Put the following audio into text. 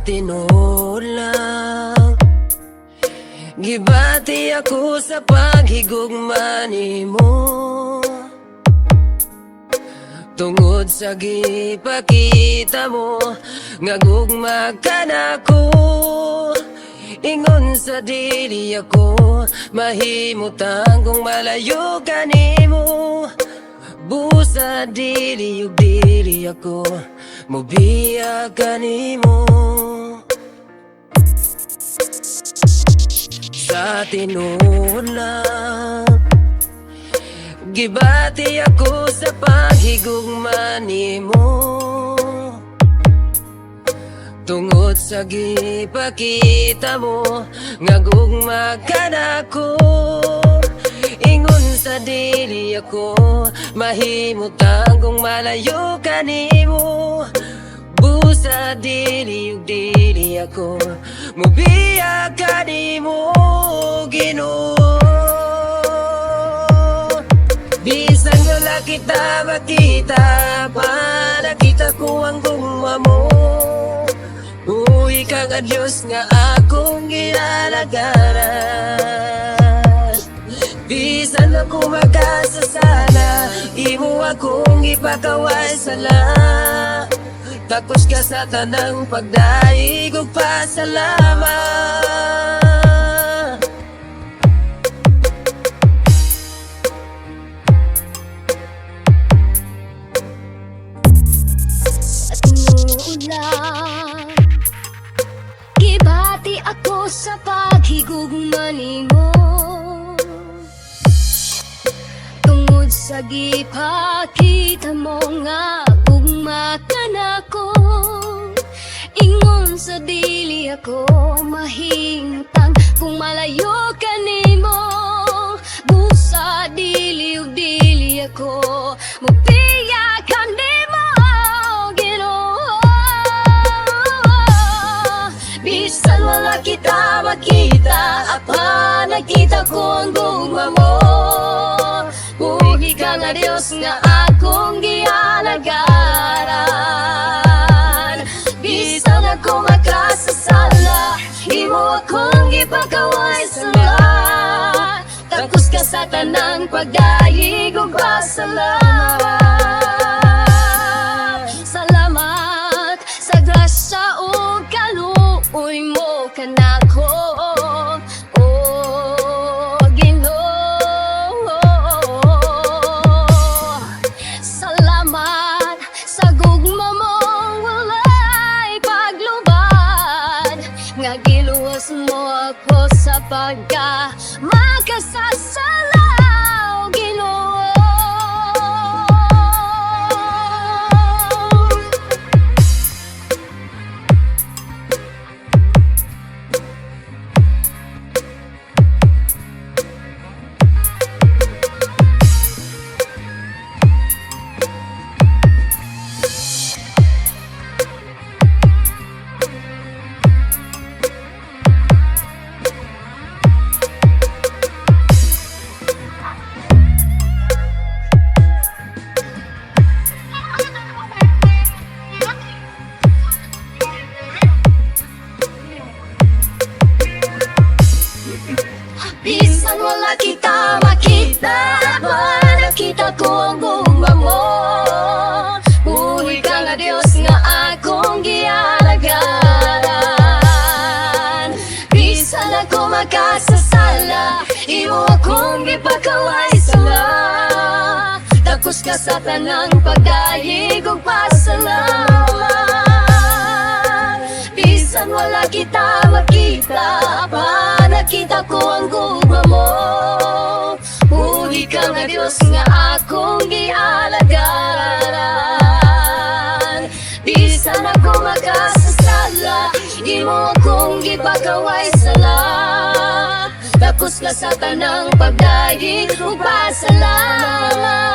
tinuod lang, gibati ako sa paghigugma nimo. Tungod sa gipakita mo, nga gugma ka nako. Ingon sa dili ako, mahimutang kung malayo ka nimo. Busa dili ug dili ako, mobiya ka nimo. Sa tinuod lang, gibati ako sa paghigugma nimo. Tungod sa gipakita mo, nga gugma ka nako. Ingon sa dili ako, mahimutang kung malayo ka nimo. Busa dili ug dili ako, mobiya ka nimo, Ginoo. Bisan wala kita makita, nakita ko ang gugma mo. Uy ka nga Diyos nga akong ginalagaran. Bisan ako makasasala, imo akong ipakaway sala. Takos ka sa tanang pagdaig ug pasalamat. Gibati ako sa paghigugma nimo. Tungod sa gipakita mo, nga gugma ka nako. Ingon sa dili ako, mahimutang kung malayo ka nimo. Busa dili ug dili ako, mobiya ka nimo, Ginoo. Bisan wala kita makita, apa nakita ko ang gugma mo. Buhi ka nga Diyos nga akong gialagaran. Bisan ako makasasala, imo akong ipakaway sala. Takos ka sa tanang pagdaig ug pasalamat. Salamat sa grasya ug kaluoy mo kanako, oh Ginoo. Salamat sa gugma mo, walay paglubad. Nga giluwas mo ako sa pagka makasasala, Ginoo. Bisan wala kita makita, nakita ko ang gugma mo. Buhi ka nga Diyos nga akong gialagaran. Bisan ako makasasala, imo akong gipakaway sala. Takos ka sa tanang pagdaig ug pasalamat. Bisan wala kita makita, pa nakita ko ang gugma mo. Buhi ka nga Diyos nga akong gialagaran. Bisan ako makasasala, imo akong gipakaway sala. Takos ka sa tanang pagdaig ug pasalamat.